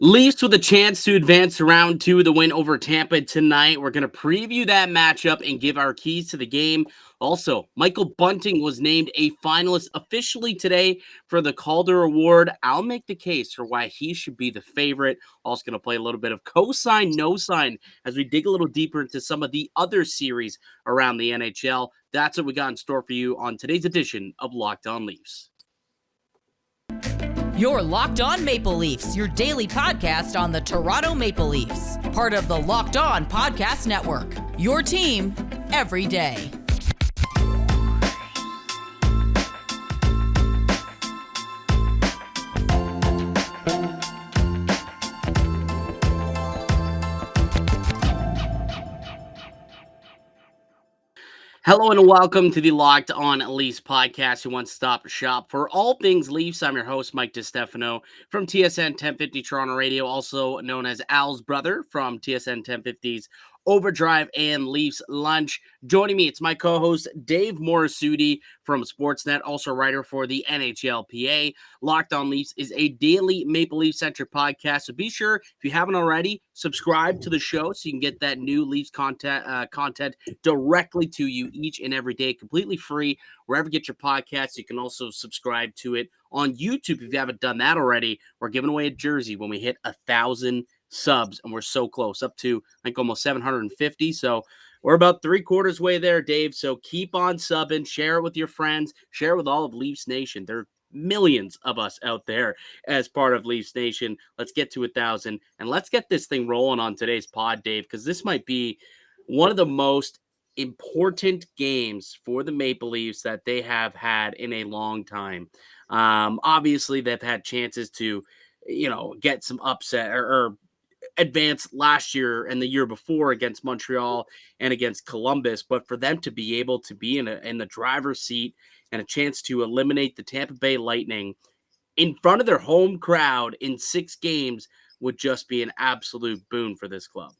Leafs with a chance to advance to round two, the win over Tampa tonight. We're going to preview that matchup and give our keys to the game. Also, Michael Bunting was named a finalist officially today for the Calder Award. I'll make the case for why he should be the favorite. Also, going to play a little bit of cosign, no sign as we dig a little deeper into some of the other series around the NHL. That's what we got in store for you on today's edition of Locked On Leafs. You're Locked On Maple Leafs, your daily podcast on the Toronto Maple Leafs. Part of the Locked On Podcast Network, your team every day. Hello and welcome to the Locked On Leafs podcast, your one-stop shop for all things Leafs. I'm your host, Mike DiStefano from TSN 1050 Toronto Radio, also known as Al's brother from TSN 1050's Overdrive and Leafs Lunch. Joining me, it's my co-host, Dave Morassutti from Sportsnet, also a writer for the NHLPA. Locked On Leafs is a daily Maple Leaf-centric podcast, so be sure, if you haven't already, subscribe to the show so you can get that new Leafs content directly to you each and every day, completely free, wherever you get your podcasts. You can also subscribe to it on YouTube if you haven't done that already. We're giving away a jersey when we hit 1,000 subs, and we're so close, up to I think almost 750. So we're about 3/4 way there, Dave. So keep on subbing, share it with your friends, share it with all of Leafs Nation. There are millions of us out there as part of Leafs Nation. Let's get to 1,000, and let's get this thing rolling on today's pod, Dave, because this might be one of the most important games for the Maple Leafs that they have had in a long time. Obviously, they've had chances to, get some upset or advance last year and the year before against Montreal and against Columbus, but for them to be able to be in the driver's seat and a chance to eliminate the Tampa Bay Lightning in front of their home crowd in 6 games would just be an absolute boon for this club.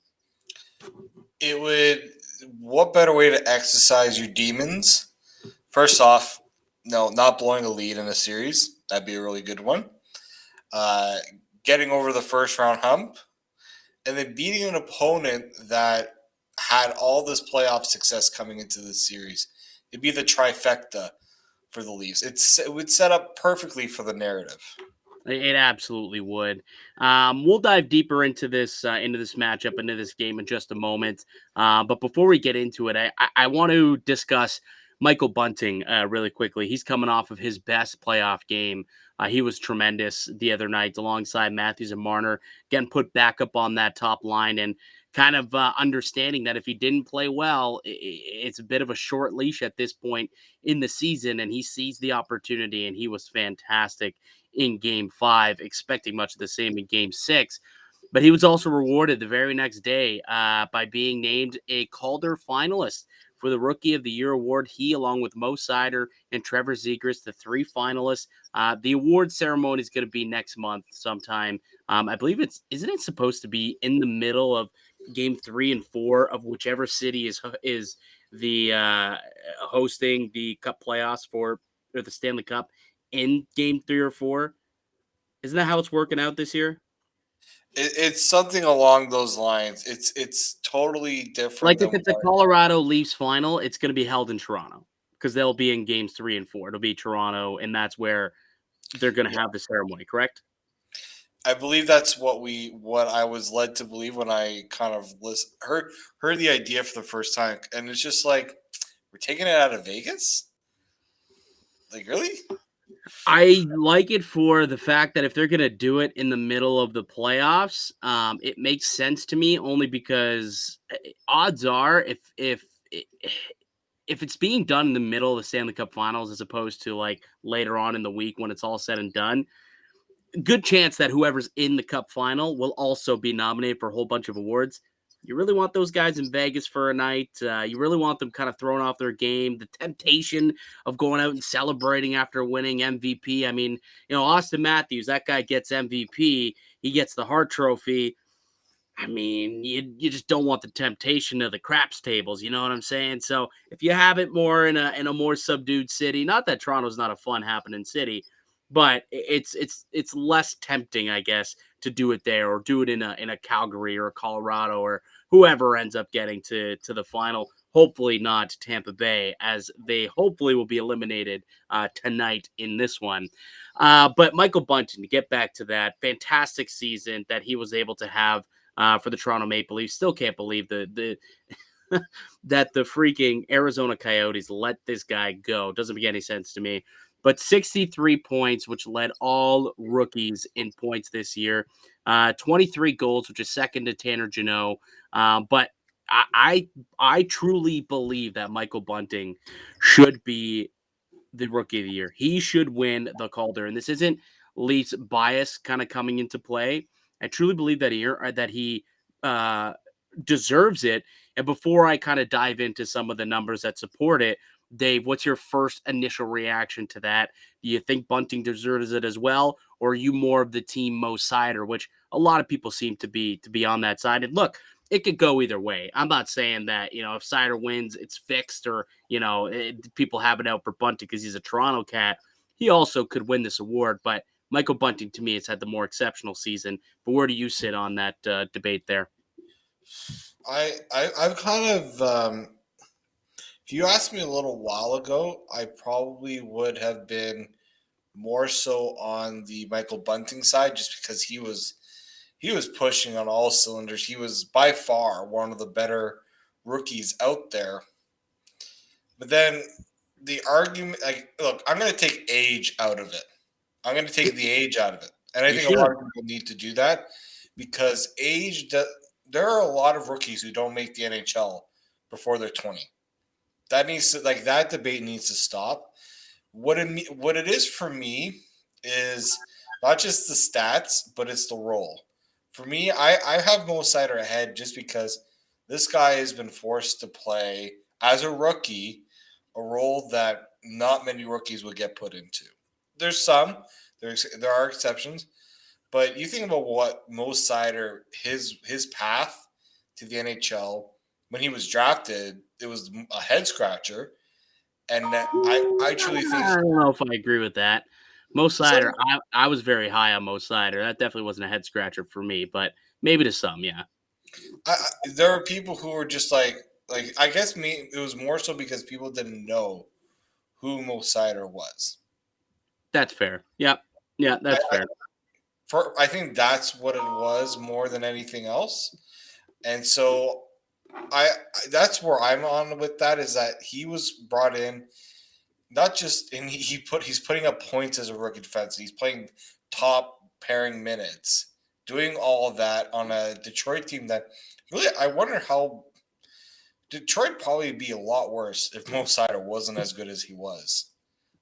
It would. What better way to exercise your demons? First off, no, not blowing a lead in a series. That'd be a really good one. Getting over the first round hump, and then beating an opponent that had all this playoff success coming into this series. It'd be the trifecta for the Leafs. It would set up perfectly for the narrative. It absolutely would. We'll dive deeper into this matchup, into this game in just a moment. But before we get into it, I want to discuss Michael Bunting really quickly. He's coming off of his best playoff game. He was tremendous the other night alongside Matthews and Marner, getting put back up on that top line and kind of understanding that if he didn't play well, it's a bit of a short leash at this point in the season, and he seized the opportunity, and he was fantastic in Game 5, expecting much of the same in Game 6. But he was also rewarded the very next day by being named a Calder finalist for the Rookie of the Year award. He, along with Mo Seider and Trevor Zegras, the 3 finalists. The award ceremony is going to be next month sometime. I believe isn't it supposed to be in the middle of Game 3 and 4 of whichever city is the hosting the Cup playoffs or the Stanley Cup in Game 3 or 4? Isn't that how it's working out this year? It's something along those lines. It's totally different. Like if it's a Colorado Leafs final, it's going to be held in Toronto because they'll be in Games 3 and 4. It'll be Toronto, and that's where they're going to have the ceremony. Correct? I believe that's what I was led to believe when I kind of heard the idea for the first time, and it's just like, we're taking it out of Vegas. Like, really? I like it for the fact that if they're going to do it in the middle of the playoffs, it makes sense to me only because odds are if it's being done in the middle of the Stanley Cup Finals as opposed to like later on in the week when it's all said and done, good chance that whoever's in the Cup Final will also be nominated for a whole bunch of awards. You really want those guys in Vegas for a night. You really want them kind of thrown off their game. The temptation of going out and celebrating after winning MVP. I mean, Austin Matthews, that guy gets MVP. He gets the Hart Trophy. I mean, you just don't want the temptation of the craps tables. You know what I'm saying? So if you have it more in a more subdued city, not that Toronto's not a fun happening city, but it's less tempting, I guess, do it there, or do it in a Calgary or a Colorado, or whoever ends up getting to the final. Hopefully not Tampa Bay, as they hopefully will be eliminated tonight in this one. But Michael Bunting, to get back to that, fantastic season that he was able to have for the Toronto Maple Leafs. Still can't believe the that the freaking Arizona Coyotes let this guy go. Doesn't make any sense to me. But 63 points, which led all rookies in points this year. 23 goals, which is second to Tanner Jeannot. But I truly believe that Michael Bunting should be the rookie of the year. He should win the Calder, and this isn't Leafs bias kind of coming into play. I truly believe that he uh, deserves it. And before I kind of dive into some of the numbers that support it, Dave, what's your first initial reaction to that? Do you think Bunting deserves it as well, or are you more of the team Mo Seider, which a lot of people seem to be on that side? And look, it could go either way. I'm not saying that, if Seider wins, it's fixed, or, people have it out for Bunting because he's a Toronto cat. He also could win this award, but Michael Bunting, to me, has had the more exceptional season. But where do you sit on that debate there? I've kind of, if you asked me a little while ago, I probably would have been more so on the Michael Bunting side, just because he was pushing on all cylinders. He was by far one of the better rookies out there. But then the argument, look, I'm going to take age out of it. I'm going to take the age out of it. And I think a lot of people need to do that, because there are a lot of rookies who don't make the NHL before they're 20. That debate needs to stop. What it is for me is not just the stats, but it's the role. For me, I have Mo Seider ahead just because this guy has been forced to play as a rookie a role that not many rookies would get put into. There are exceptions, but you think about what Mo Seider, his path to the NHL when he was drafted, it was a head scratcher, and I truly think I don't know if I agree with that. Mo Seider, I was very high on Mo Seider. That definitely wasn't a head scratcher for me, but maybe to some, yeah. There are people who were just like I guess it was more so because people didn't know who Mo Seider was. That's fair. Yeah, that's fair. I think that's what it was more than anything else, and so that's where I'm on with that, is that he was brought in. Not just, and he's putting up points as a rookie defense. He's playing top pairing minutes, doing all of that on a Detroit team that really, I wonder how Detroit probably be a lot worse if Mo Seider wasn't as good as he was.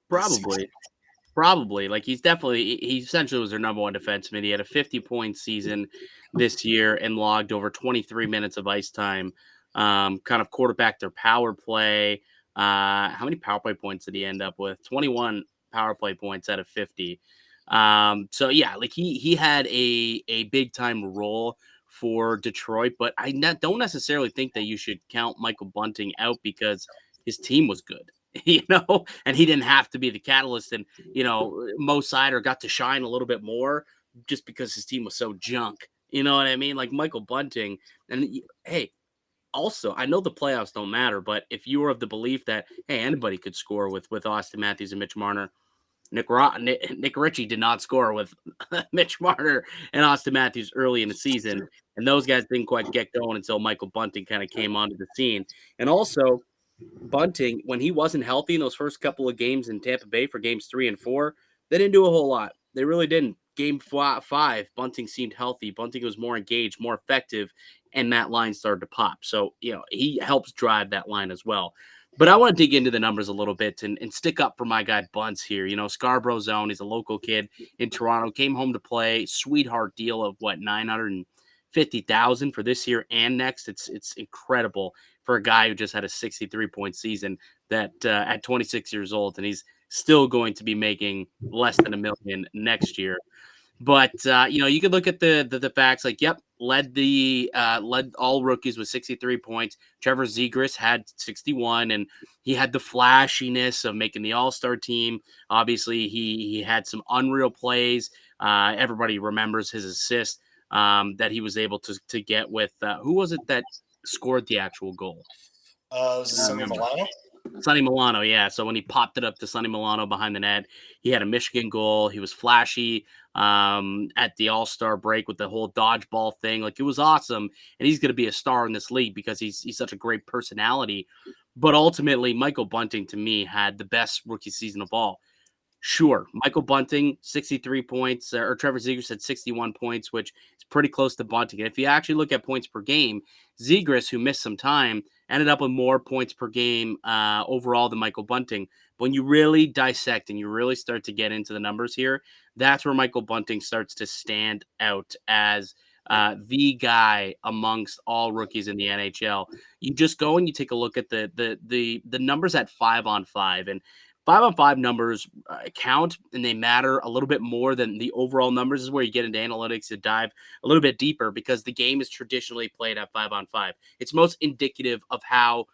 Probably. Like, he essentially was their number one defenseman. He had a 50-point season this year and logged over 23 minutes of ice time. Kind of quarterback their power play. How many power play points did he end up with? 21 power play points out of 50. So yeah, like he had a big time role for Detroit, but I don't necessarily think that you should count Michael Bunting out because his team was good, and he didn't have to be the catalyst. And, Mo Seider got to shine a little bit more just because his team was so junk. You know what I mean? Like Michael Bunting. And hey, also, I know the playoffs don't matter, but if you were of the belief that, hey, anybody could score with Austin Matthews and Mitch Marner, Nick Ritchie did not score with Mitch Marner and Austin Matthews early in the season, and those guys didn't quite get going until Michael Bunting kind of came onto the scene. And also, Bunting, when he wasn't healthy in those first couple of games in Tampa Bay for games 3 and 4, they didn't do a whole lot. They really didn't. Game 5, Bunting seemed healthy. Bunting was more engaged, more effective, and that line started to pop. So, he helps drive that line as well. But I want to dig into the numbers a little bit and stick up for my guy Bunts here. Scarborough zone. He's a local kid in Toronto. Came home to play. Sweetheart deal of what, $950,000 for this year and next. It's incredible for a guy who just had a 63-point season that at 26 years old, and he's still going to be making less than $1 million next year. But you could look at the facts. Like, yep, led all rookies with 63 points. Trevor Zegras had 61, and he had the flashiness of making the All-Star team. Obviously, he had some unreal plays. Everybody remembers his assist that he was able to get with who was it that scored the actual goal? Was it Sonny Milano? Sonny Milano, yeah. So when he popped it up to Sonny Milano behind the net, he had a Michigan goal. He was flashy at the All-Star break with the whole dodgeball thing. Like, it was awesome. And he's going to be a star in this league because he's such a great personality. But ultimately, Michael Bunting, to me, had the best rookie season of all. Sure, Michael Bunting, 63 points, or Trevor Zegras had 61 points, which is pretty close to Bunting. And if you actually look at points per game, Zegras, who missed some time, ended up with more points per game overall than Michael Bunting. But when you really dissect and you really start to get into the numbers here, that's where Michael Bunting starts to stand out as the guy amongst all rookies in the NHL. You just go and you take a look at the numbers at 5-on-5, and 5-on-5 numbers count, and they matter a little bit more than the overall numbers. This is where you get into analytics to dive a little bit deeper, because the game is traditionally played at 5-on-5. It's most indicative of how,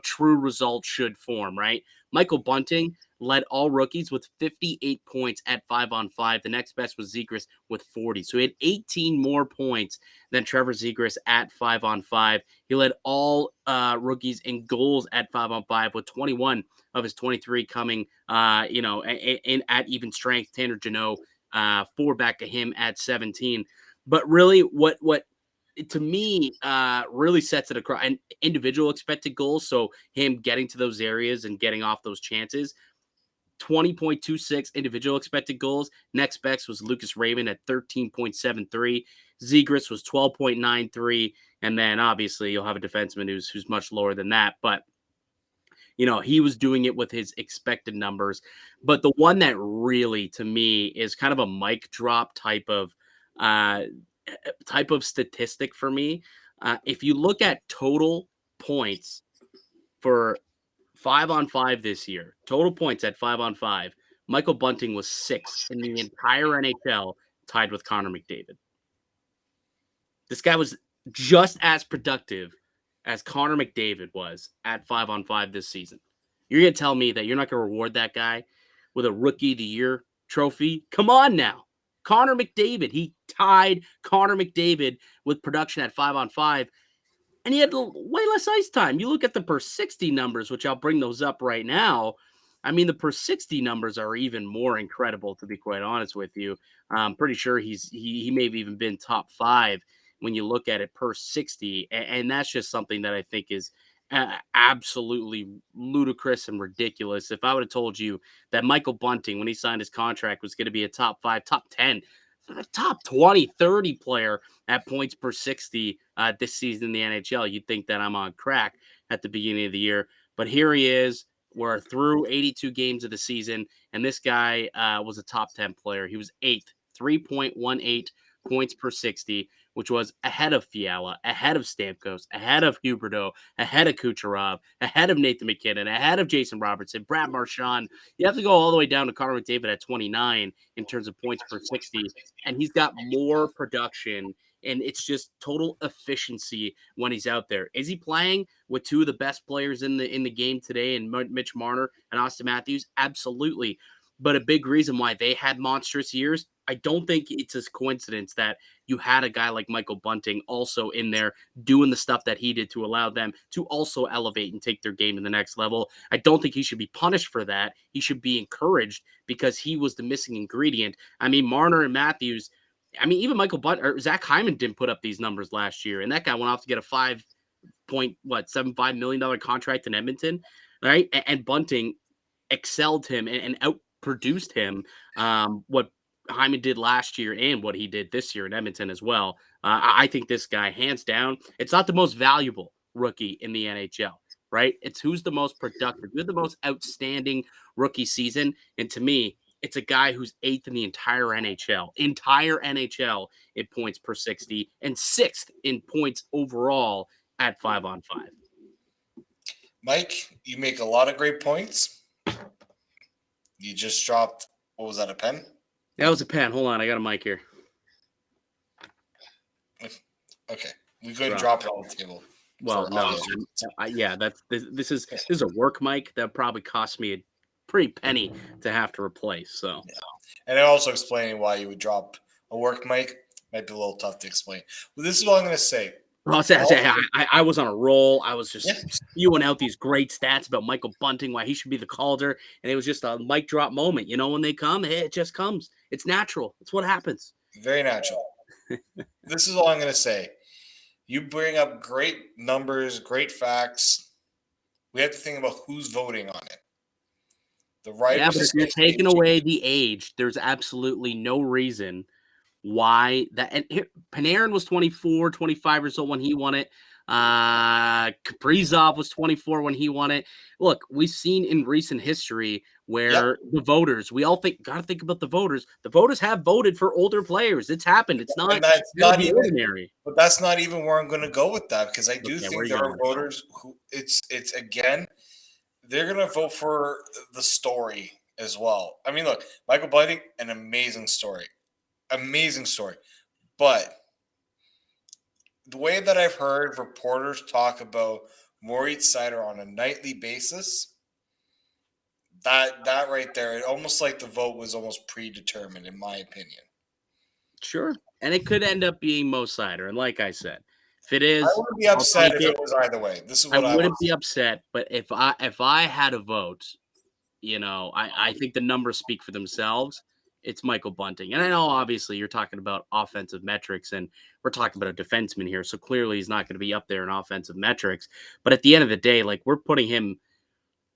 true results should form, right? Michael Bunting led all rookies with 58 points at 5-on-5. The next best was Zegras with 40. So he had 18 more points than Trevor Zegras at 5-on-5. He led all rookies in goals at 5-on-5 with 21 of his 23 coming, in at even strength. Tanner Jeannot, 4 back to him at 17. But really, what to me really sets it across, and individual expected goals. So him getting to those areas and getting off those chances. 20.26 individual expected goals. Next best was Lucas Raymond at 13.73. Zegras was 12.93. And then obviously you'll have a defenseman who's much lower than that. But he was doing it with his expected numbers. But the one that really, to me, is kind of a mic drop type of statistic for me. If you look at total points for 5-on-5 this year, total points at 5-on-5, Michael Bunting was 6th in the entire NHL, tied with Connor McDavid. This guy was just as productive as Connor McDavid was at 5-on-5 this season. You're going to tell me that you're not going to reward that guy with a Rookie of the Year trophy? Come on now. Connor McDavid, he tied Connor McDavid with production at 5-on-5, and he had way less ice time. You look at the per 60 numbers, which I'll bring those up right now. I mean, the per 60 numbers are even more incredible, to be quite honest with you. I'm pretty sure he may have even been top 5 when you look at it per 60. And that's just something that I think is absolutely ludicrous and ridiculous. If I would have told you that Michael Bunting, when he signed his contract, was going to be a top 5, top 10, top 20, 30 player at points per 60 this season in the NHL, you'd think that I'm on crack at the beginning of the year. But here he is. We're through 82 games of the season, and this guy was a top 10 player. He was 8th, 3.18 points per 60, which was ahead of Fiala, ahead of Stamkos, ahead of Huberdeau, ahead of Kucherov, ahead of Nathan McKinnon, ahead of Jason Robertson, Brad Marchand. You have to go all the way down to Connor McDavid at 29 in terms of points per 60, and he's got more production, and it's just total efficiency when he's out there. Is he playing with 2 of the best players in the game today, and Mitch Marner and Austin Matthews? Absolutely. But a big reason why they had monstrous years, I don't think it's a coincidence that you had a guy like Michael Bunting also in there doing the stuff that he did to allow them to also elevate and take their game to the next level. I don't think he should be punished for that. He should be encouraged because he was the missing ingredient. I mean, Marner and Matthews, I mean, even Michael Bunting or Zach Hyman didn't put up these numbers last year, and that guy went off to get a $5.75 million contract in Edmonton, right? And Bunting excelled him and outproduced him. What Hyman did last year and what he did this year in Edmonton as well. I think this guy, hands down, it's not the most valuable rookie in the NHL, right? It's who's the most productive, who's the most outstanding rookie season. And to me, it's a guy who's 8th in the entire NHL in points per 60 and 6th in points overall at 5-on-5. Mike, you make a lot of great points. You just dropped, what was that, a pen? That was a pen. Hold on, I got a mic here. Okay, we couldn't drop it on the table. Well, no, yeah, this is a work mic that probably cost me a pretty penny to have to replace. So, yeah. And also explaining why you would drop a work mic. might be a little tough to explain. Well, this is what I'm going to say. I was on a roll. I was just Yeah. spewing out these great stats about Michael Bunting, why he should be the Calder, and it was just a mic drop moment. When they come, it just comes. It's natural. It's what happens. Very natural. This is all I'm going to say. You bring up great numbers, great facts. We have to think about who's voting on it. The writers. Yeah, but if you're taking away the age, there's absolutely no reason why that. And here, Panarin was 24, 25 years old when he won it. Kaprizov was 24 when he won it. Look, we've seen in recent history where the voters, we all gotta think about the voters. The voters have voted for older players. It's happened. It's not, not even ordinary. But that's not even where I'm going to go with that, because I do think there are voters who it's again, they're going to vote for the story as well. I mean, look, Michael Bunting, an amazing story. Amazing story. But the way that I've heard reporters talk about Moritz Seider on a nightly basis, that right there, it almost like the vote was almost predetermined, in my opinion. Sure. And it could end up being Mo Seider. And like I said, if it is, I wouldn't be upset if it was either way. This is what I wouldn't be upset, but if I had a vote, I think the numbers speak for themselves. It's Michael Bunting. And I know, obviously, you're talking about offensive metrics, and we're talking about a defenseman here. So clearly he's not going to be up there in offensive metrics. But at the end of the day, like, we're putting him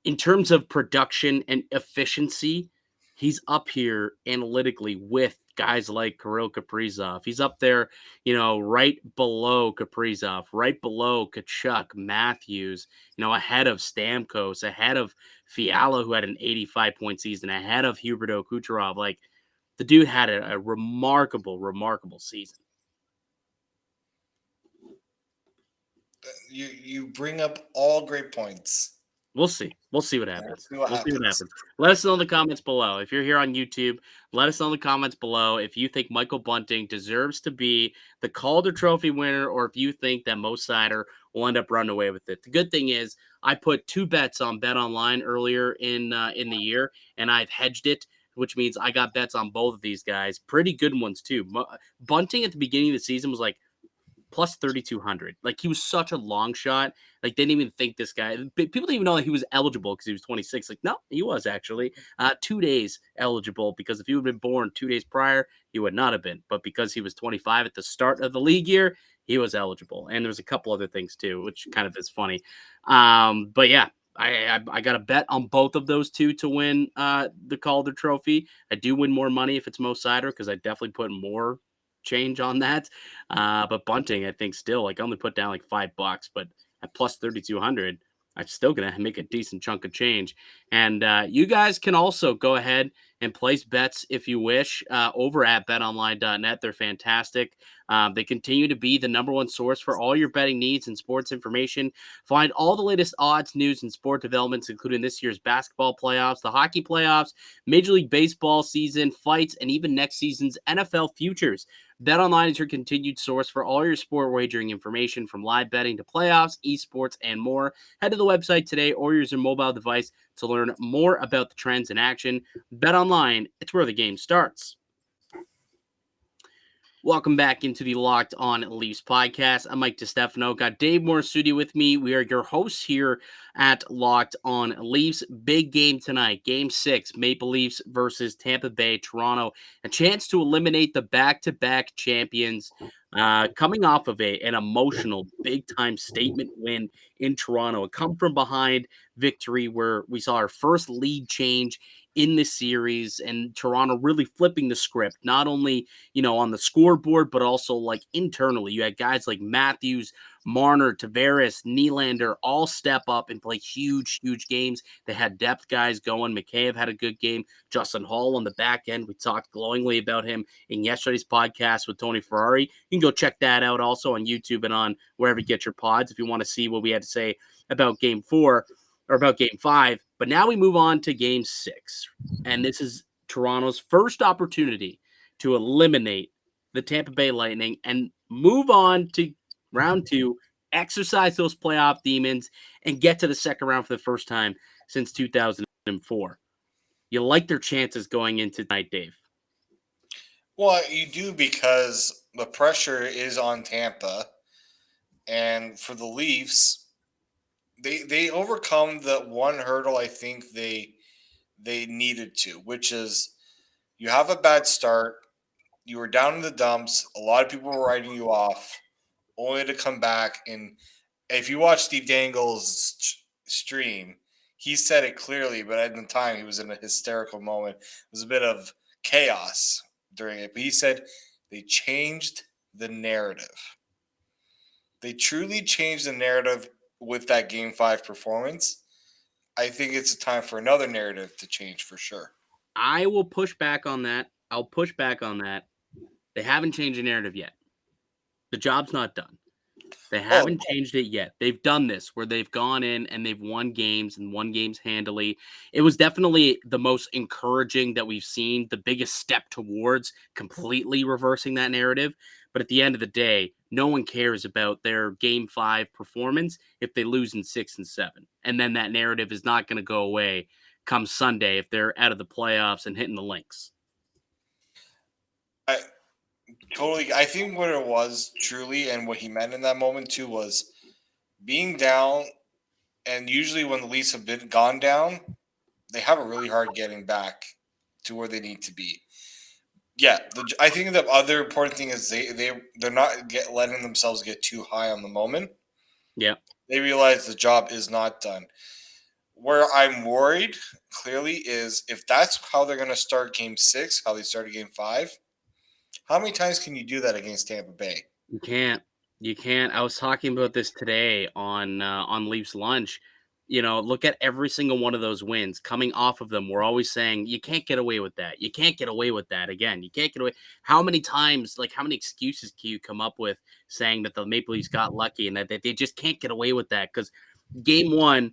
in terms of production and efficiency, he's up here analytically with guys like Kirill Kaprizov. He's up there, right below Kaprizov, right below Tkachuk, Matthews, ahead of Stamkos, ahead of Fiala, who had an 85-point season, ahead of Huberdeau Kucherov. Like, the dude had a remarkable, remarkable season. You bring up all great points. We'll see. We'll see what happens. We'll see what happens. Let us know in the comments below. If you're here on YouTube, let us know in the comments below if you think Michael Bunting deserves to be the Calder Trophy winner, or if you think that Mo Seider will end up running away with it. The good thing is I put 2 bets on BetOnline earlier in the year, and I've hedged it, which means I got bets on both of these guys. Pretty good ones, too. Bunting at the beginning of the season was like plus 3,200. Like, he was such a long shot. Like, they didn't even think this guy. People didn't even know that he was eligible because he was 26. Like, no, he was actually 2 days eligible, because if he would have been born 2 days prior, he would not have been. But because he was 25 at the start of the league year, he was eligible. And there's a couple other things too, which kind of is funny. But yeah, I got a bet on both of those two to win the Calder Trophy. I do win more money if it's Mo Seider, because I definitely put more change on that. But Bunting, I think still, like, I only put down like $5, but at plus 3,200, I'm still going to make a decent chunk of change. And you guys can also go ahead and place bets if you wish over at betonline.net. They're fantastic. They continue to be the #1 source for all your betting needs and sports information. Find all the latest odds, news, and sport developments, including this year's basketball playoffs, the hockey playoffs, Major League Baseball season, fights, and even next season's NFL futures. BetOnline is your continued source for all your sport wagering information, from live betting to playoffs, esports, and more. Head to the website today or use your mobile device to learn more about the trends in action. BetOnline, it's where the game starts. Welcome back into the Locked On Leafs podcast. I'm Mike DiStefano. Got Dave Morassutti with me. We are your hosts here at Locked On Leafs. Big game tonight. Game 6, Maple Leafs versus Tampa Bay, Toronto. A chance to eliminate the back-to-back champions, coming off of an emotional, big-time statement win in Toronto. A come-from-behind victory where we saw our first lead change in this series, and Toronto really flipping the script, not only, on the scoreboard, but also like internally. You had guys like Matthews, Marner, Tavares, Nylander all step up and play huge, huge games. They had depth guys going. McKayev had a good game. Justin Hall on the back end. We talked glowingly about him in yesterday's podcast with Tony Ferrari. You can go check that out also on YouTube and on wherever you get your pods if you want to see what we had to say about Game 4 or about Game 5. But now we move on to Game 6. And this is Toronto's first opportunity to eliminate the Tampa Bay Lightning and move on to round 2, exercise those playoff demons, and get to the second round for the first time since 2004. You like their chances going into tonight, Dave? Well, you do, because the pressure is on Tampa. And for the Leafs, they overcome the one hurdle I think they needed to, which is you have a bad start, you were down in the dumps, a lot of people were writing you off, only to come back. And if you watch Steve Dangle's stream, he said it clearly, but at the time he was in a hysterical moment. It was a bit of chaos during it, but he said they changed the narrative. They truly changed the narrative with that Game 5 performance. I think it's a time for another narrative to change for sure. I will push back on that. I'll push back on that. They haven't changed the narrative yet. The job's not done. They haven't changed it yet. They've done this where they've gone in and they've won games and won games handily. It was definitely the most encouraging that we've seen, the biggest step towards completely reversing that narrative. But at the end of the day, no one cares about their Game 5 performance if they lose in 6 and 7. And then that narrative is not going to go away come Sunday if they're out of the playoffs and hitting the links. I think what it was truly, and what he meant in that moment too, was being down. And usually when the Leafs have been gone down, they have a really hard getting back to where they need to be. Yeah, I think the other important thing is they're not letting themselves get too high on the moment. Yeah, they realize the job is not done. Where I'm worried clearly is if that's how they're going to start Game 6, how they started Game 5. How many times can you do that against Tampa Bay? you can't. You can't. I was talking about this today on Leafs Lunch. Look at every single one of those wins coming off of them. We're always saying you can't get away with that. You can't get away with that again. You can't get away. How many times, how many excuses can you come up with saying that the Maple Leafs got lucky and that they just can't get away with that? Because Game 1,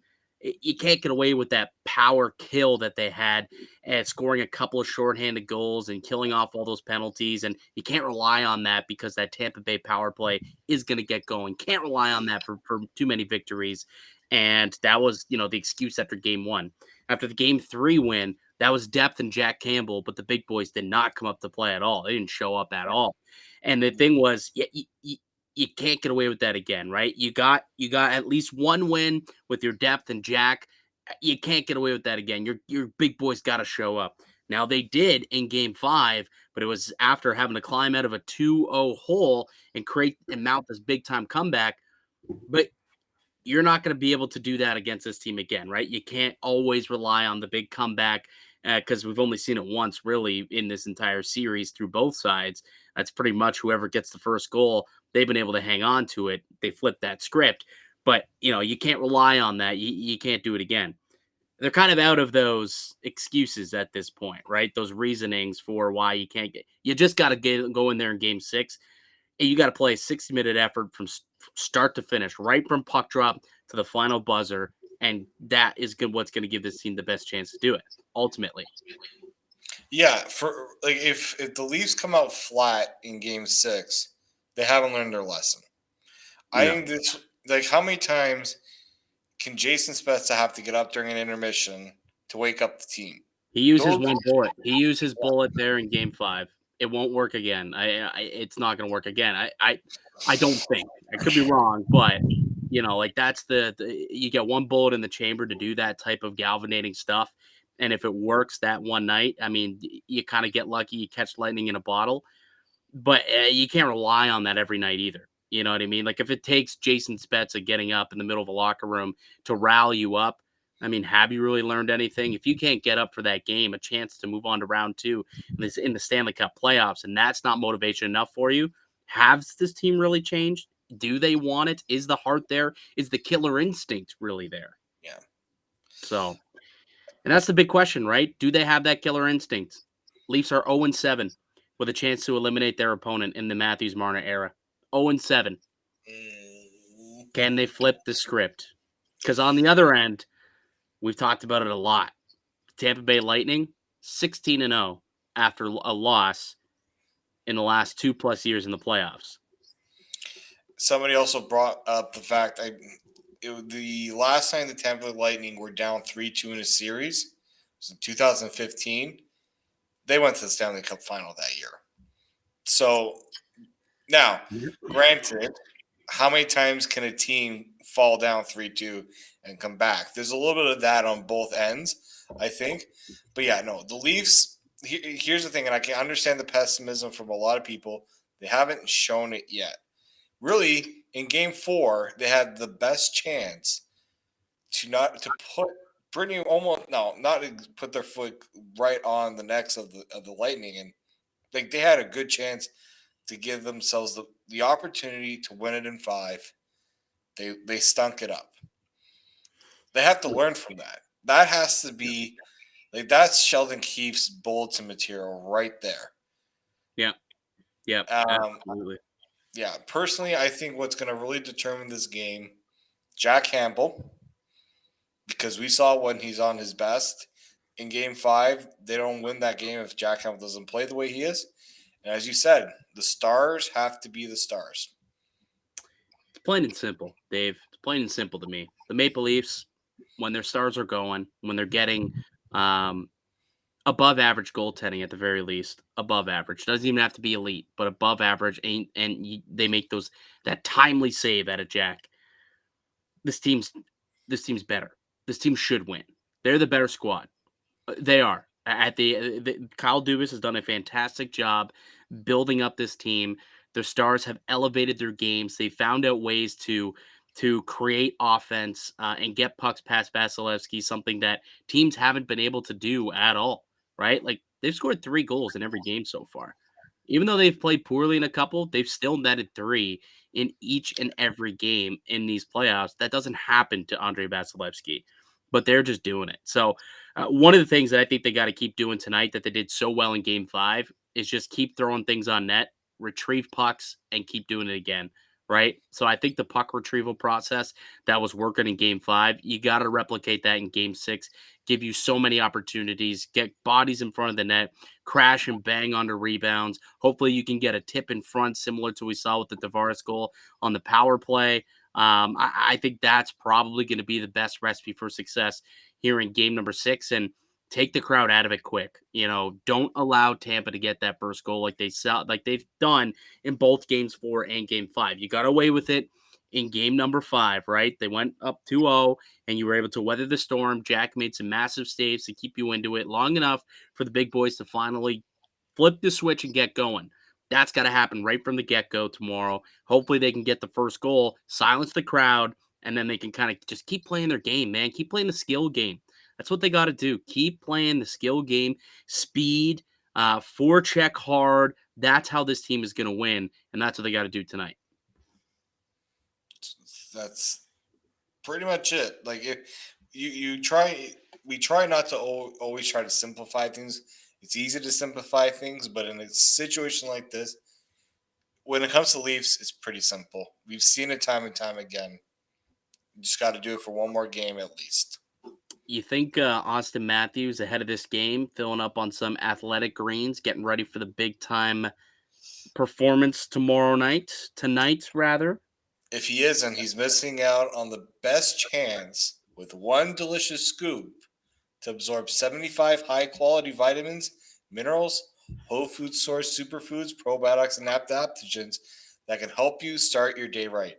you can't get away with that power kill that they had at scoring a couple of shorthanded goals and killing off all those penalties. And you can't rely on that because that Tampa Bay power play is going to get going. Can't rely on that for too many victories. And that was, the excuse after Game 1. After the Game 3 win, that was depth and Jack Campbell, but the big boys did not come up to play at all. They didn't show up at all. And the thing was, you can't get away with that again, right? You got at least one win with your depth and Jack. You can't get away with that again. Your big boys got to show up. Now they did in Game 5, but it was after having to climb out of a 2-0 hole and mount this big time comeback. But you're not going to be able to do that against this team again, right? You can't always rely on the big comeback because we've only seen it once really in this entire series through both sides. That's pretty much whoever gets the first goal. They've been able to hang on to it. They flipped that script, but you can't rely on that. You can't do it again. They're kind of out of those excuses at this point, right? Those reasonings for why you can't you just got to go in there in Game 6. And you got to play a 60-minute effort from start to finish, right from puck drop to the final buzzer. And that is what's going to give this team the best chance to do it, ultimately. Yeah, for if the Leafs come out flat in Game 6, they haven't learned their lesson. No. I think this, how many times can Jason Spezza have to get up during an intermission to wake up the team? He used his one bullet. He used his bullet there in Game 5. It won't work again. It's not going to work again. I don't think. I could be wrong, but that's you get one bullet in the chamber to do that type of galvanizing stuff. And if it works that one night, I mean, you kind of get lucky. You catch lightning in a bottle, but you can't rely on that every night either. You know what I mean? If it takes Jason Spezza getting up in the middle of a locker room to rally you up, I mean, have you really learned anything? If you can't get up for that game, a chance to move on to round 2 in the Stanley Cup playoffs, and that's not motivation enough for you, has this team really changed? Do they want it? Is the heart there? Is the killer instinct really there? Yeah. So, and that's the big question, right? Do they have that killer instinct? Leafs are 0-7 with a chance to eliminate their opponent in the Matthews-Marner era. 0-7. Can they flip the script? Because on the other end, we've talked about it a lot. Tampa Bay Lightning, 16-0 after a loss in the last 2+ years in the playoffs. Somebody also brought up the fact the last time the Tampa Bay Lightning were down 3-2 in a series was in 2015. They went to the Stanley Cup final that year. So Now, granted, how many times can a team fall down 3-2 and come back? There's a little bit of that on both ends, I think. But yeah, no, the Leafs, here's the thing, and I can understand the pessimism from a lot of people. They haven't shown it yet. Really, in game 4, they had the best chance to put pretty almost not to put their foot right on the necks of the Lightning, and like they had a good chance to give themselves the opportunity to win it in 5. They stunk it up. They have to learn from that. That has to be like that's Sheldon Keefe's bulletin material right there. Yeah. Yeah. Um, Absolutely. yeah, personally, I think what's going to really determine this game, Jack Campbell, because we saw when he's on his best in game 5, they don't win that game if Jack Campbell doesn't play the way he is. And as you said, the stars have to be the stars. It's plain and simple, Dave. It's plain and simple to me. The Maple Leafs, when their stars are going, when they're getting above average goaltending at the very least, above average, doesn't even have to be elite, but above average, they make that timely save out of Jack. This team's better. This team should win. They're the better squad. They are. At Kyle Dubas has done a fantastic job building up this team. Their stars have elevated their games. They found out ways to create offense and get pucks past Vasilevsky, something that teams haven't been able to do at all. Right? Like they've scored 3 goals in every game so far. Even though they've played poorly in a couple, they've still netted 3 in each and every game in these playoffs. That doesn't happen to Andrei Vasilevsky, but they're just doing it. So one of the things that I think they got to keep doing tonight that they did so well in game 5 is just keep throwing things on net, retrieve pucks, and keep doing it again. Right. So I think the puck retrieval process that was working in game 5, you got to replicate that in game 6, give you so many opportunities, get bodies in front of the net, crash and bang onto rebounds. Hopefully you can get a tip in front, similar to what we saw with the Tavares goal on the power play. I think that's probably going to be the best recipe for success here in game number 6, and take the crowd out of it quick. Don't allow Tampa to get that first goal like they've done in both games 4 and game 5. You got away with it in game number 5, right? They went up 2-0 and you were able to weather the storm. Jack made some massive saves to keep you into it long enough for the big boys to finally flip the switch and get going. That's got to happen right from the get-go tomorrow. Hopefully they can get the first goal, silence the crowd, and then they can kind of just keep playing their game, man. Keep playing the skill game. That's what they got to do. Keep playing the skill game, speed, forecheck hard. That's how this team is going to win, and that's what they got to do tonight. That's pretty much it. Like if we try not to always try to simplify things. It's easy to simplify things, but in a situation like this, when it comes to Leafs, it's pretty simple. We've seen it time and time again. You just got to do it for one more game at least. You think Austin Matthews ahead of this game, filling up on some athletic greens, getting ready for the big time performance tonight rather? If he isn't, he's missing out on the best chance with one delicious scoop to absorb 75 high-quality vitamins, minerals, whole food source superfoods, probiotics, and adaptogens that can help you start your day right.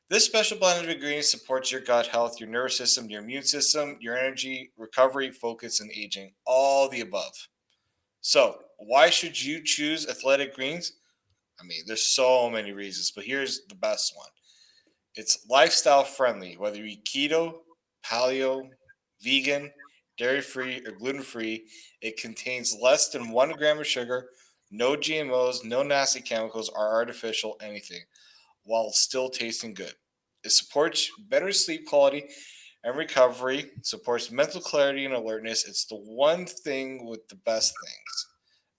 This special blend of ingredients supports your gut health, your nervous system, your immune system, your energy, recovery, focus, and aging. All the above. So, why should you choose Athletic Greens? I mean, there's so many reasons, but here's the best one. It's lifestyle friendly, whether you eat keto, paleo, vegan, dairy-free, or gluten-free. It contains less than 1 gram of sugar, no GMOs, no nasty chemicals, or artificial anything, while still tasting good. It supports better sleep quality and recovery, supports mental clarity and alertness. It's the one thing with the best things.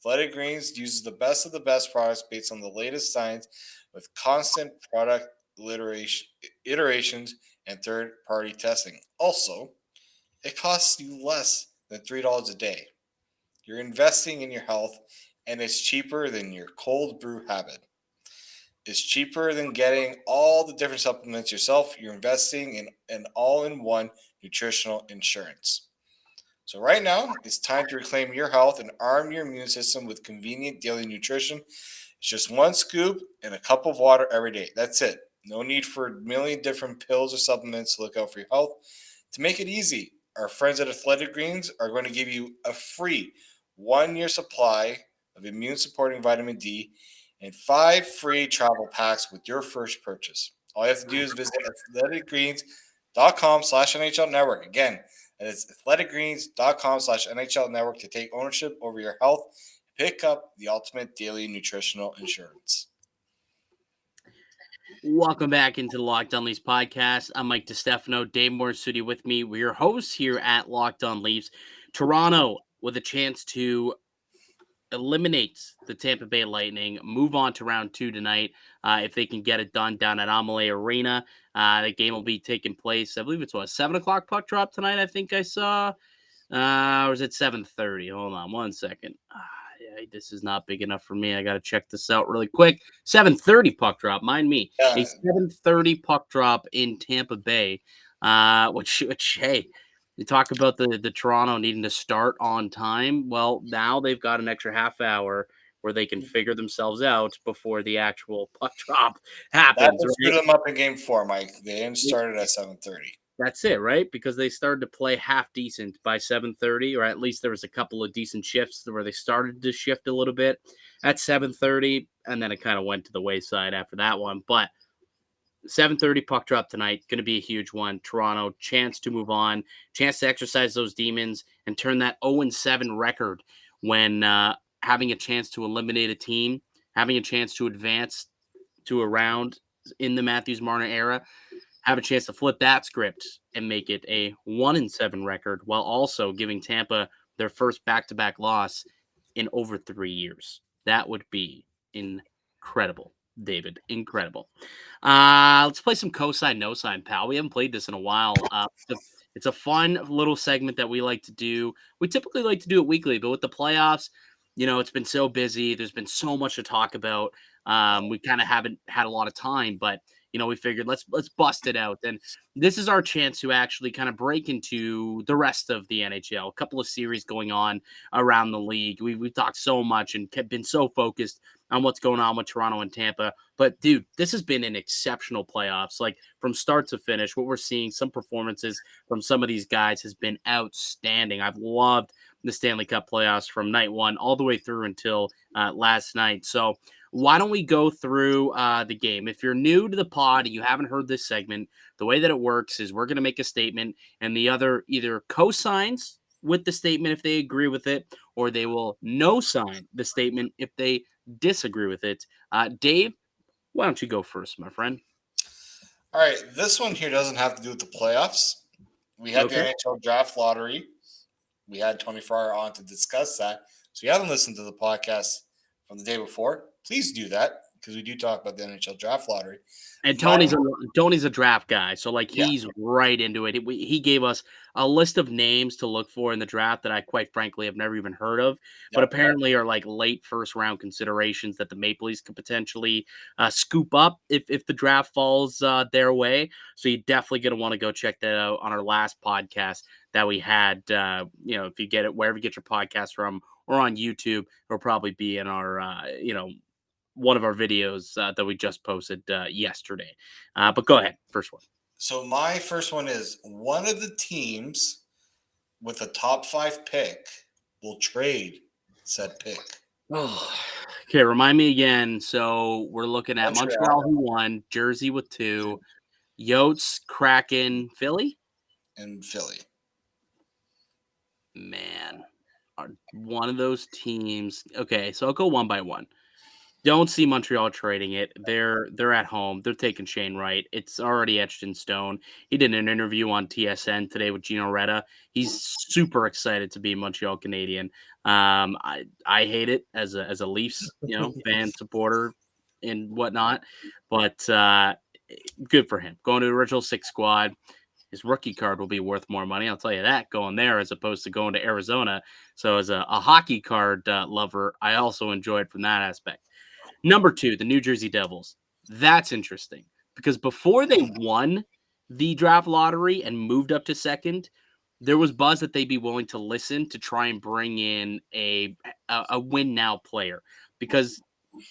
Athletic Greens uses the best of the best products based on the latest science with constant product iterations and third-party testing. Also, it costs you less than $3 a day. You're investing in your health, and it's cheaper than your cold brew habit. It's cheaper than getting all the different supplements yourself. You're investing in an all-in-one nutritional insurance. So right now, it's time to reclaim your health and arm your immune system with convenient daily nutrition. It's just one scoop and a cup of water every day. That's it. No need for a million different pills or supplements to look out for your health. To make it easy, our friends at Athletic Greens are going to give you a free 1-year supply of immune supporting vitamin D and 5 free travel packs with your first purchase. All you have to do is visit athleticgreens.com/NHL network. Again, that is athleticgreens.com/NHL network to take ownership over your health. Pick up the ultimate daily nutritional insurance. Welcome back into the Locked On Leafs podcast. I'm Mike DiStefano, Dave Morassutti with me. We're your hosts here at Locked On Leafs. Toronto with a chance to eliminate the Tampa Bay Lightning, move on to round 2 tonight if they can get it done down at Amalie Arena. The game will be taking place, I believe it's 7 o'clock puck drop tonight, I think I saw. Or is it 7:30? Hold on one second. Yeah, this is not big enough for me. I got to check this out really quick. 7:30 puck drop. Mind me. Yeah. A 7:30 puck drop in Tampa Bay. Which hey, you talk about the Toronto needing to start on time. Well, now they've got an extra half hour where they can figure themselves out before the actual puck drop happens. That screwed them up in Game 4, Mike. They didn't start it at 7:30. That's it, right? Because they started to play half decent by 7:30, or at least there was a couple of decent shifts where they started to shift a little bit at 7:30, and then it kind of went to the wayside after that one. But 7:30 puck drop tonight, going to be a huge one. Toronto, chance to move on, chance to exercise those demons and turn that 0-7 record when having a chance to eliminate a team, having a chance to advance to a round in the Matthews-Marner era. Have a chance to flip that script and make it a 1-7 record while also giving Tampa their first back-to-back loss in over 3 years. That would be incredible, David. Incredible. Let's play some cosign, no sign, pal. We haven't played this in a while. It's a fun little segment that we like to do. We typically like to do it weekly, but with the playoffs, it's been so busy. There's been so much to talk about. We kind of haven't had a lot of time, but we figured let's bust it out. And this is our chance to actually kind of break into the rest of the NHL. A couple of series going on around the league. We've talked so much and been so focused on what's going on with Toronto and Tampa. But, dude, this has been an exceptional playoffs. Like, from start to finish, what we're seeing, some performances from some of these guys has been outstanding. I've loved the Stanley Cup playoffs from night one all the way through until last night. So, why don't we go through the game? If you're new to the pod and you haven't heard this segment, the way that it works is we're going to make a statement and the other either co-signs with the statement if they agree with it, or they will no-sign the statement if they disagree with it. Dave, why don't you go first, my friend? All right, this one here doesn't have to do with the playoffs. We had the NHL draft lottery. We had 24 hour on to discuss that. So you haven't listened to the podcast from the day before, please do that because we do talk about the NHL draft lottery. And Tony's a draft guy, so he's right into it. He gave us a list of names to look for in the draft that I quite frankly have never even heard of, but apparently are late first round considerations that the Maple Leafs could potentially scoop up if the draft falls their way. So you're definitely going to want to go check that out on our last podcast that we had. If you get it wherever you get your podcast from or on YouTube, it'll probably be in our one of our videos that we just posted yesterday. But go ahead, first one. So my first one is one of the teams with a top 5 pick will trade said pick. Oh, okay. Remind me again. So we're looking at Montreal who won, Jersey with 2, Yotes, Kraken, Philly? And Philly. Man, one of those teams. Okay, so I'll go one by one. Don't see Montreal trading it. They're at home. They're taking Shane Wright. It's already etched in stone. He did an interview on TSN today with Gino Reda. He's super excited to be a Montreal Canadian. I hate it as a Leafs fan supporter and whatnot, but good for him. Going to the original 6 squad. His rookie card will be worth more money. I'll tell you that, going there as opposed to going to Arizona. So as a hockey card lover, I also enjoyed from that aspect. Number 2, the New Jersey Devils. That's interesting because before they won the draft lottery and moved up to second, there was buzz that they'd be willing to listen to try and bring in a win now player because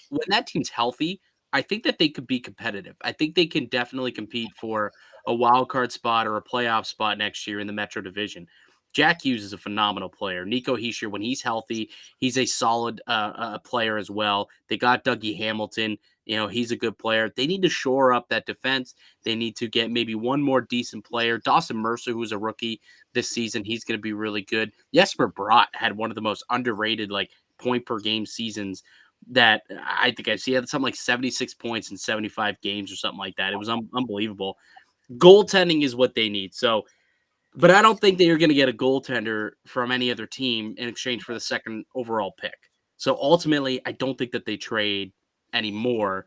when that team's healthy, I think that they could be competitive. I think they can definitely compete for a wild card spot or a playoff spot next year in the Metro Division. Jack Hughes is a phenomenal player. Nico Hischier, when he's healthy, he's a solid player as well. They got Dougie Hamilton. He's a good player. They need to shore up that defense. They need to get maybe one more decent player. Dawson Mercer, who's a rookie this season, he's going to be really good. Jesper Bratt had one of the most underrated point per game seasons that I think I've seen. He had something like 76 points in 75 games or something like that. It was unbelievable. Goaltending is what they need. So, but I don't think that you're going to get a goaltender from any other team in exchange for the second overall pick. So ultimately, I don't think that they trade anymore.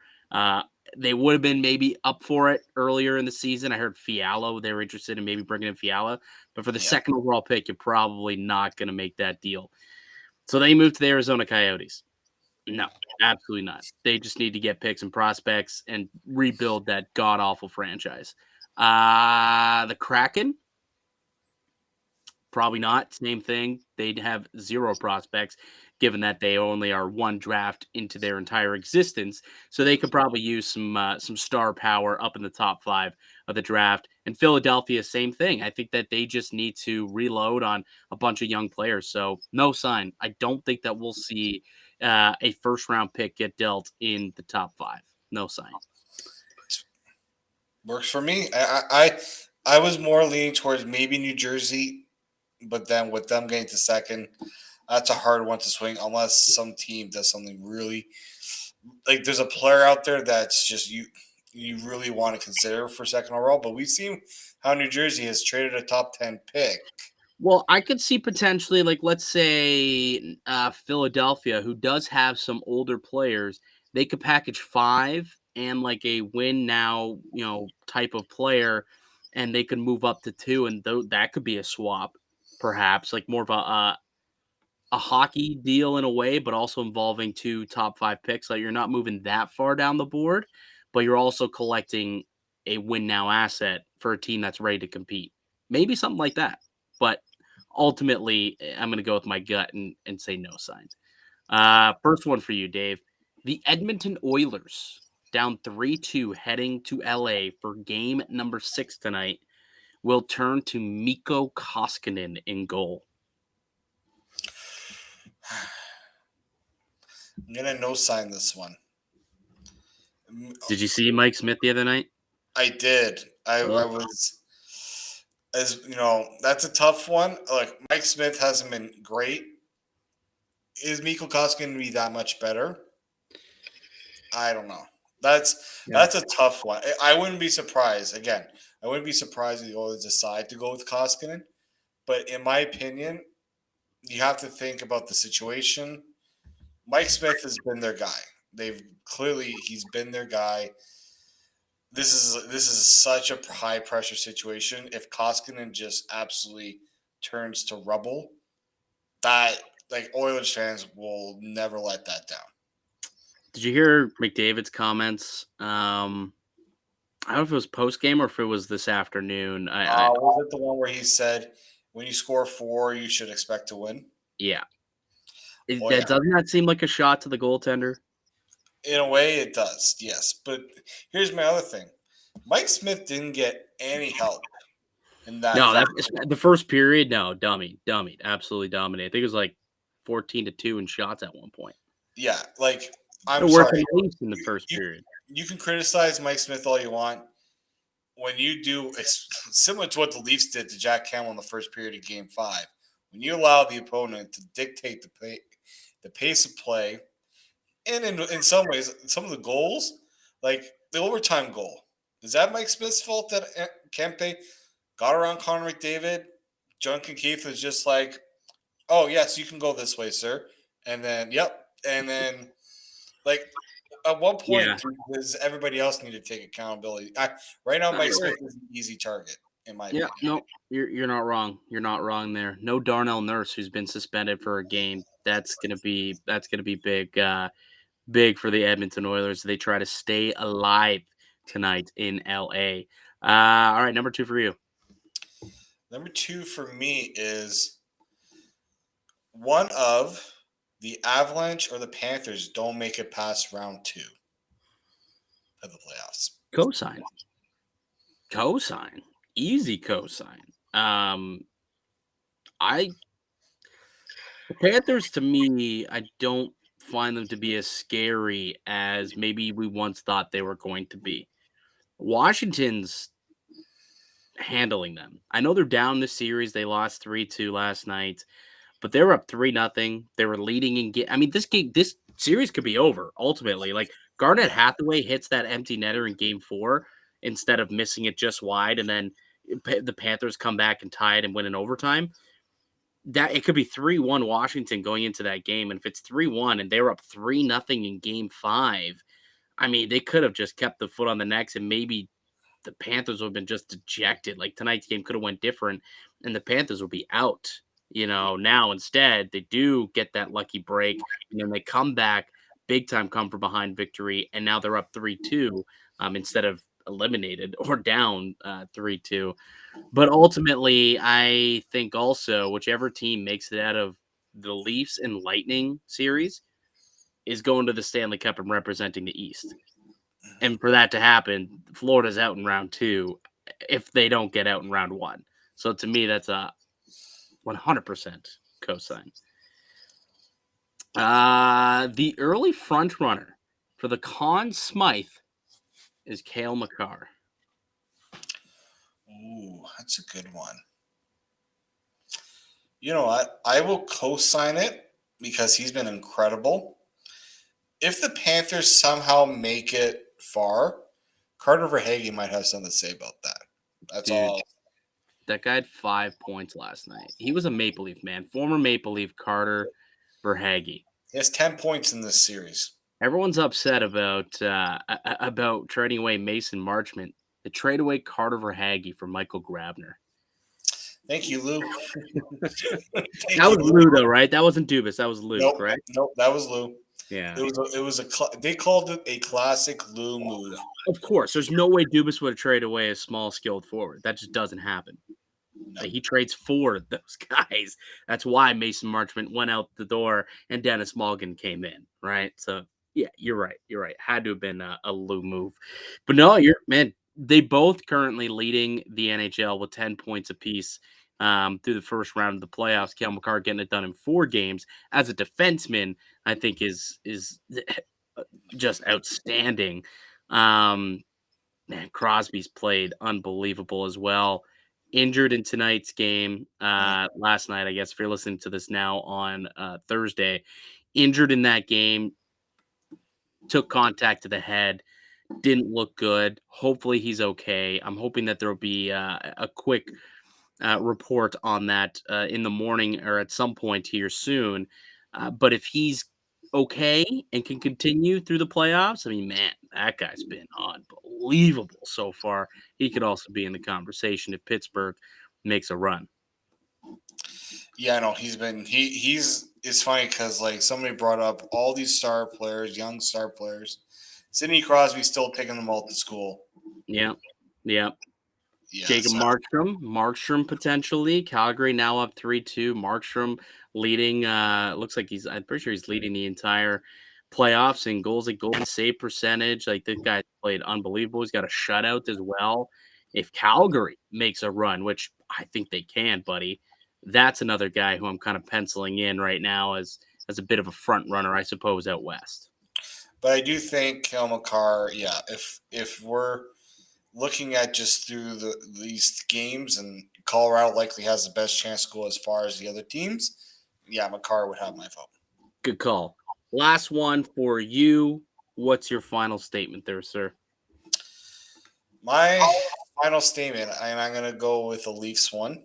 They would have been maybe up for it earlier in the season. I heard Fiala, they were interested in maybe bringing in Fiala. But for the second overall pick, you're probably not going to make that deal. So they moved to the Arizona Coyotes. No, absolutely not. They just need to get picks and prospects and rebuild that god-awful franchise. The Kraken? Probably not. Same thing. They'd have zero prospects, given that they only are one draft into their entire existence. So they could probably use some star power up in the top 5 of the draft. And Philadelphia, same thing. I think that they just need to reload on a bunch of young players. So no sign. I don't think that we'll see a first-round pick get dealt in the top 5. No sign. Works for me. I was more leaning towards maybe New Jersey. But then with them getting to second, that's a hard one to swing unless some team does something really there's a player out there that's just you really want to consider for second overall. But we've seen how New Jersey has traded a top 10 pick. Well, I could see potentially, let's say Philadelphia, who does have some older players, they could package 5 and a win now, type of player, and they could move up to 2, and that could be a swap. Perhaps more of a hockey deal in a way, but also involving 2 top 5 picks. You're not moving that far down the board, but you're also collecting a win now asset for a team that's ready to compete. Maybe something like that. But ultimately, I'm going to go with my gut and say no sign. First one for you, Dave. The Edmonton Oilers down 3-2 heading to LA for game number 6 tonight will turn to Mikko Koskinen in goal. I'm going to no sign this one. Did you see Mike Smith the other night? I did. I was, as you know, that's a tough one. Mike Smith hasn't been great. Is Mikko Koskinen going to be that much better? I don't know. That's a tough one. I wouldn't be surprised. Again, I wouldn't be surprised if the Oilers decide to go with Koskinen. But in my opinion, you have to think about the situation. Mike Smith has been their guy. He's been their guy. This is such a high pressure situation. If Koskinen just absolutely turns to rubble, that Oilers fans will never let that down. Did you hear McDavid's comments? I don't know if it was post game or if it was this afternoon. Was it the one where he said, "When you score 4, you should expect to win"? Yeah. Doesn't that seem like a shot to the goaltender? In a way, it does, yes. But here's my other thing: Mike Smith didn't get any help in that. No, the first period. No, dummy, absolutely dominated. I think it was 14-2 in shots at one point. Yeah, I'm sorry. In the first period. You can criticize Mike Smith all you want. When you do, it's similar to what the Leafs did to Jack Campbell in the first period of Game 5. When you allow the opponent to dictate the pace of play, and in some ways, some of the goals, like the overtime goal, is that Mike Smith's fault that Kempe got around Connor McDavid? Duncan Keith was just like, "Oh yes, you can go this way, sir," and then at one point, does everybody else need to take accountability? Right now, Mike Smith is an easy target, in my opinion. No, you're not wrong. You're not wrong there. No Darnell Nurse, who's been suspended for a game. That's gonna be big for the Edmonton Oilers. They try to stay alive tonight in LA. All right, number 2 for you. Number 2 for me is one of the Avalanche or the Panthers don't make it past round 2 of the playoffs. Cosign. Easy cosign. The Panthers, to me, I don't find them to be as scary as maybe we once thought they were going to be. Washington's handling them. I know they're down this series. They lost 3-2 last night, but they were up 3-0. They were leading in this series could be over ultimately. Like Garnett Hathaway hits that empty netter in game 4 instead of missing it just wide, and then the Panthers come back and tie it and win in overtime. That it could be 3-1 Washington going into that game. And if it's 3-1 and they were up 3-0 in game 5, I mean, they could have just kept the foot on the necks and maybe the Panthers would have been just dejected. Like tonight's game could have went different and the Panthers would be out. Now instead they do get that lucky break and then they come back, big time come from behind victory. And now they're up 3-2 instead of eliminated or down 3-2. But ultimately, I think also whichever team makes it out of the Leafs and Lightning series is going to the Stanley Cup and representing the East. And for that to happen, Florida's out in round 2 if they don't get out in round 1. So to me, that's a 100% cosign. The early front runner for the Conn Smythe is Cale Makar. Ooh, that's a good one. You know what? I will co-sign it because he's been incredible. If the Panthers somehow make it far, Carter Verhaeghe might have something to say about that. That's all. That guy had 5 points last night. He was a Maple Leaf man. Former Maple Leaf Carter Verhaeghe. He has 10 points in this series. Everyone's upset about trading away Mason Marchment. They trade away Carter Verhaeghe for Michael Grabner. Thank you, Lou. That was Lou, though, right? That wasn't Dubas. That was Lou, correct? Nope, that was Lou. Yeah. They called it a classic Lou move. Of course. There's no way Dubas would have traded away a small, skilled forward. That just doesn't happen. No. Like, he trades for those guys. That's why Mason Marchment went out the door and Dennis Mulligan came in, right? So, yeah, you're right. Had to have been a Lou move. But no, they both currently leading the NHL with 10 points apiece through the first round of the playoffs. Cale Makar getting it done in 4 games. As a defenseman, I think is just outstanding. Man, Crosby's played unbelievable as well. Injured in tonight's game last night, I guess, if you're listening to this now on Thursday. Injured in that game, took contact to the head. Didn't look good. Hopefully he's okay. I'm hoping that there will be a quick report on that in the morning or at some point here soon. But if he's okay and can continue through the playoffs, I mean, man, that guy's been unbelievable so far. He could also be in the conversation if Pittsburgh makes a run. Yeah, no, it's funny because like somebody brought up all these star players, young star players. Sidney Crosby's still taking them all to school. Yeah. Jacob Markstrom potentially. Calgary now up 3-2. Markstrom leading. Looks like I'm pretty sure he's leading the entire playoffs in goals, like goal save percentage. Like this guy played unbelievable. He's got a shutout as well. If Calgary makes a run, which I think they can, buddy, that's another guy who I'm kind of penciling in right now as a bit of a front runner, I suppose, out west. But I do think Cale Makar, yeah, if we're looking at just through these games and Colorado likely has the best chance to go as far as the other teams, yeah, Makar would have my vote. Good call. Last one for you. What's your final statement there, sir? My final statement, and I'm going to go with a Leafs one,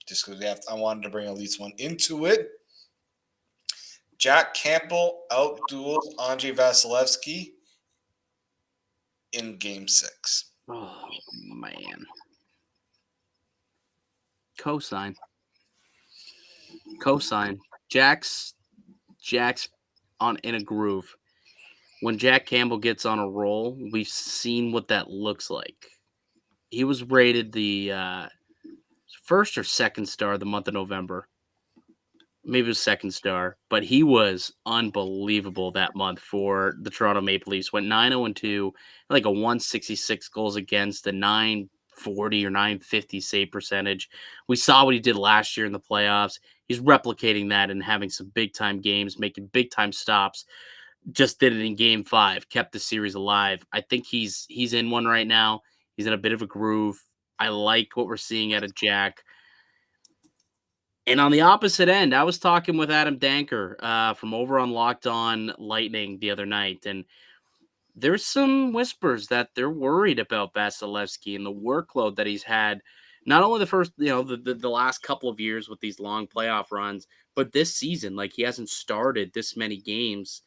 just because I wanted to bring a Leafs one into it. Jack Campbell outduels Andrei Vasilevsky in Game 6. Oh, man. Cosign. Jack's in a groove. When Jack Campbell gets on a roll, we've seen what that looks like. He was rated the first or second star of the month of November. maybe his second star, but he was unbelievable that month for the Toronto Maple Leafs. Went 9-0-2, like a 166 goals against, a 940 or 950 save percentage. We saw what he did last year in the playoffs. He's replicating that and having some big time games, making big time stops. Just did it in game 5, kept the series alive. I think he's in one right now. He's in a bit of a groove. I like what we're seeing out of Jack. And on the opposite end, I was talking with Adam Danker from over on Locked On Lightning the other night, and there's some whispers that they're worried about Vasilevsky and the workload that he's had. Not only the first, the last couple of years with these long playoff runs, but this season, like he hasn't started this many games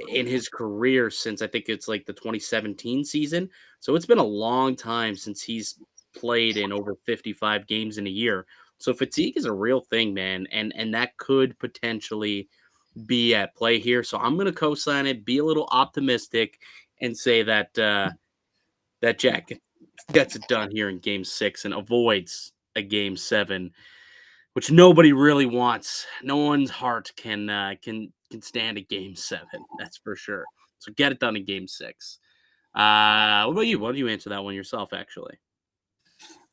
in his career since I think it's like the 2017 season. So it's been a long time since he's played in over 55 games in a year. So fatigue is a real thing, man, and that could potentially be at play here. So I'm going to co-sign it, be a little optimistic, and say that that Jack gets it done here in Game 6 and avoids a Game 7, which nobody really wants. No one's heart can stand a Game 7. That's for sure. So get it done in Game 6. What about you? Why don't you answer that one yourself? Actually,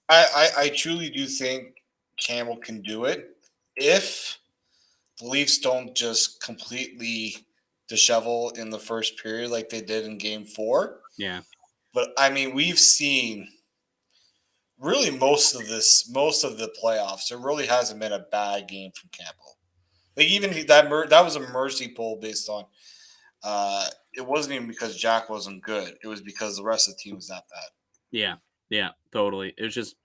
I truly do think Campbell can do it if the Leafs don't just completely dishevel in the first period like they did in Game 4. yeah, But I mean, we've seen really most of the playoffs. There really hasn't been a bad game from Campbell. Like even that was a mercy pull based on. It wasn't even because Jack wasn't good. It was because the rest of the team was that bad. yeah, totally. It was just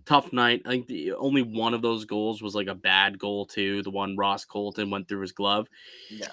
tough night. I think the only one of those goals was like a bad goal too. The one Ross Colton went through his glove. Yeah.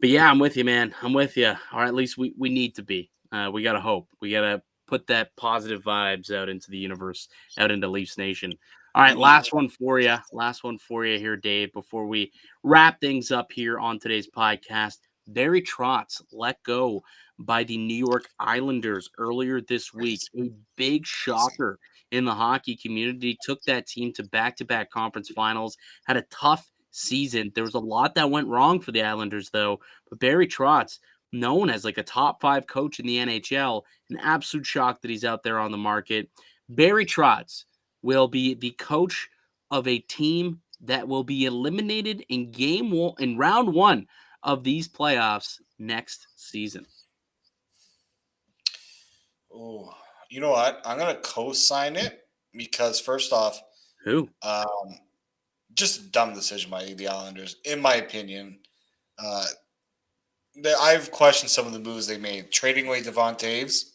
But yeah, I'm with you, man. I'm with you. Or at least we need to be. We gotta hope. We gotta put that positive vibes out into the universe, out into Leafs Nation. All right, last one for you. Last one for you here, Dave. Before we wrap things up here on today's podcast, Barry Trotz let go by the New York Islanders earlier this week. A big shocker in the hockey community. Took that team to back-to-back conference finals. Had a tough season. There was a lot that went wrong for the Islanders, though. But Barry Trotz, known as like a top 5 coach in the NHL, an absolute shock that he's out there on the market. Barry Trotz will be the coach of a team that will be eliminated in round 1 of these playoffs next season. Oh, you know what? I'm gonna co-sign it because first off, Who? just a dumb decision by the Islanders, in my opinion. I've questioned some of the moves they made, trading away Devon Taves.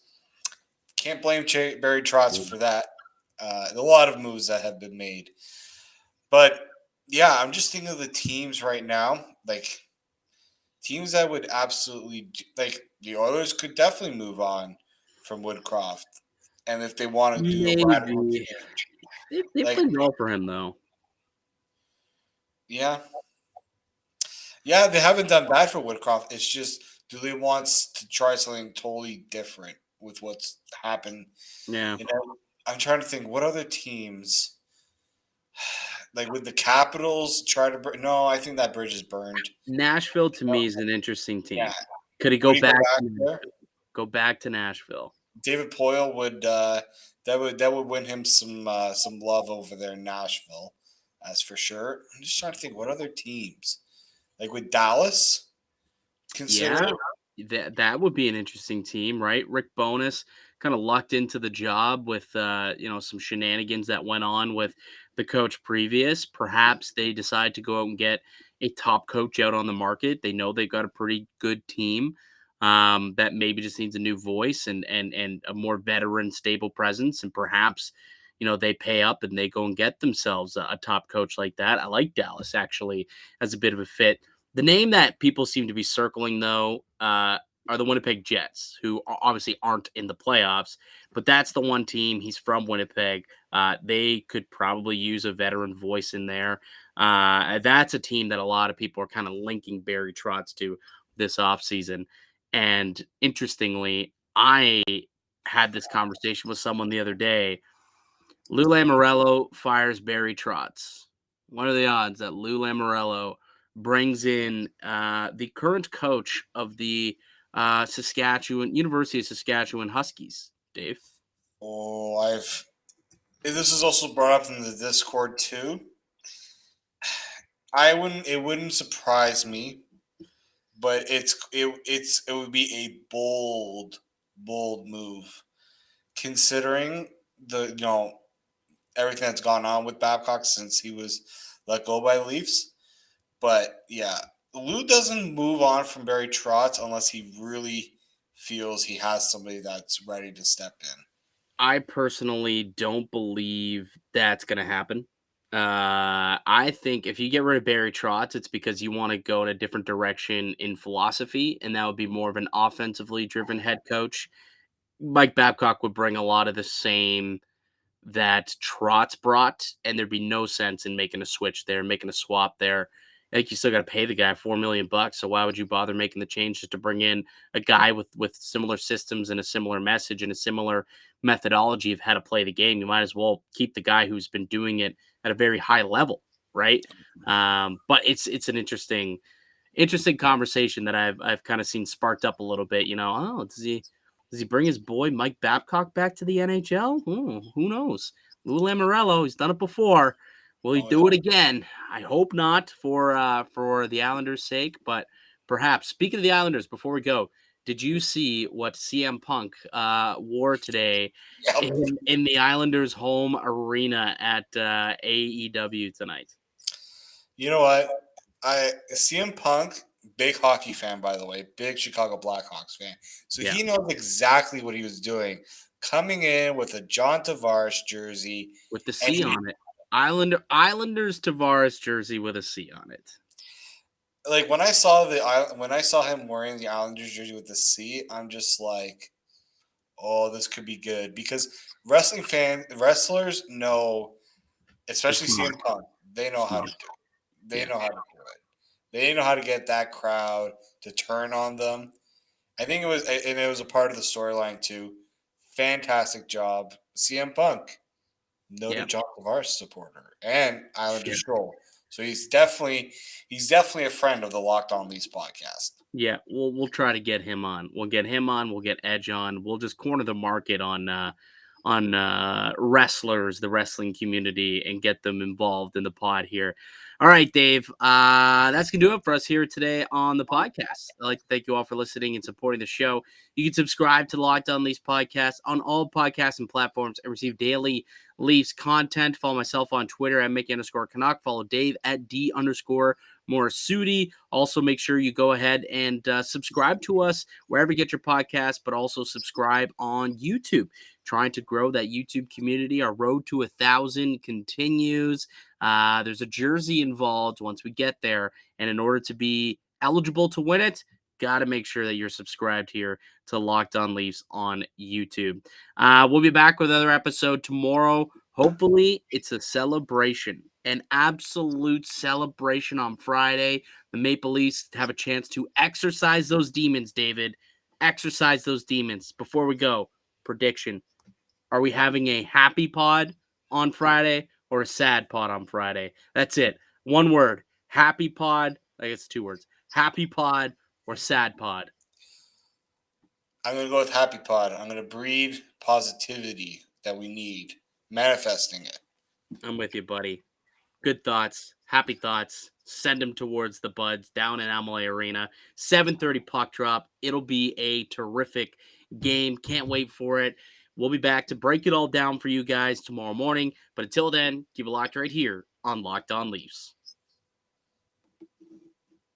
Can't blame Barry Trotz for that. A lot of moves that have been made, but yeah, I'm just thinking of the teams right now, like teams that would absolutely like the Oilers could definitely move on from Woodcroft, and if they want to do a radical Maybe. change, They like played well for him, though. yeah, they haven't done bad for Woodcroft. It's just do they want to try something totally different with what's happened? Yeah. You know, I'm trying to think what other teams. Like with the Capitals, try to no. I think that bridge is burned. Nashville to me is an interesting team. Yeah, Could he would go he back? there? Go back to Nashville. David Poyle would that would win him some love over there in Nashville, that's for sure. I'm just trying to think what other teams like with Dallas consider. Yeah, that would be an interesting team, right? Rick Bowness kind of lucked into the job with some shenanigans that went on with the coach previous. Perhaps they decide to go out and get a top coach out on the market. They know they've got a pretty good team that maybe just needs a new voice and a more veteran, stable presence, and perhaps they pay up and they go and get themselves a top coach like that. I like Dallas actually as a bit of a fit. The name that people seem to be circling, though, are the Winnipeg Jets, who obviously aren't in the playoffs, but that's the one team. He's from Winnipeg. They could probably use a veteran voice in there. That's a team that a lot of people are kind of linking Barry Trotz to this offseason. And interestingly, I had this conversation with someone the other day. Lou Lamoriello fires Barry Trotz. What are the odds that Lou Lamoriello brings in the current coach of the Saskatchewan University of Saskatchewan Huskies, Dave? Oh, this is also brought up in the Discord too. It wouldn't surprise me, but it would be a bold move considering everything that's gone on with Babcock since he was let go by the Leafs. But yeah, Lou doesn't move on from Barry Trotz unless he really feels he has somebody that's ready to step in. I personally don't believe that's going to happen. I think if you get rid of Barry Trotz, it's because you want to go in a different direction in philosophy, and that would be more of an offensively driven head coach. Mike Babcock would bring a lot of the same that Trotz brought, and there'd be no sense in making a switch there, making a swap there. I think you still got to pay the guy $4 million, so why would you bother making the change just to bring in a guy with similar systems and a similar message and a similar methodology of how to play the game? You might as well keep the guy who's been doing it at a very high level, right? But it's an interesting conversation that I've kind of seen sparked up a little bit. Oh, does he bring his boy Mike Babcock back to the NHL? Who knows? Lou Lamoriello, he's done it before. Will he do it again? I hope not for the Islanders' sake, but perhaps. Speaking of the Islanders, before we go, did you see what CM Punk wore today in the Islanders' home arena at AEW tonight? You know what? CM Punk, big hockey fan, by the way, big Chicago Blackhawks fan. So he knows exactly what he was doing. Coming in with a John Tavares jersey. With the C on it. Islanders Tavares jersey with a C on it. Like when I saw him wearing the Islanders jersey with the C, I'm just like, oh, this could be good. Because wrestlers know, especially CM Punk, they know how to do it. They know how to do it. They know how to get that crowd to turn on them. I think it was a part of the storyline too. Fantastic job, CM Punk, noted John Tavares supporter and Islanders troll. So he's definitely a friend of the Locked On Leafs podcast. Yeah, we'll try to get him on. We'll get him on. We'll get Edge on. We'll just corner the market on wrestlers, the wrestling community, and get them involved in the pod here. All right, Dave. That's going to do it for us here today on the podcast. I'd like to thank you all for listening and supporting the show. You can subscribe to the Locked On Leafs podcast on all podcasting platforms and receive daily Leafs content. Follow myself on Twitter at Mickey_Canuck. Follow Dave at D_Morassutti. Also, make sure you go ahead and subscribe to us wherever you get your podcast, but also subscribe on YouTube. Trying to grow that YouTube community. Our road to 1,000 continues. There's a jersey involved once we get there. And in order to be eligible to win it, got to make sure that you're subscribed here to Locked On Leafs on YouTube. We'll be back with another episode tomorrow. Hopefully, it's a celebration, an absolute celebration on Friday. The Maple Leafs have a chance to exercise those demons, David. Exercise those demons. Before we go, prediction. Are we having a happy pod on Friday or a sad pod on Friday? That's it. One word. Happy pod. I guess 2 words. Happy pod or sad pod? I'm going to go with happy pod. I'm going to breed positivity that we need. Manifesting it. I'm with you, buddy. Good thoughts. Happy thoughts. Send them towards the Buds down in Amalie Arena. 7:30 puck drop. It'll be a terrific game. Can't wait for it. We'll be back to break it all down for you guys tomorrow morning. But until then, keep it locked right here on Locked On Leafs.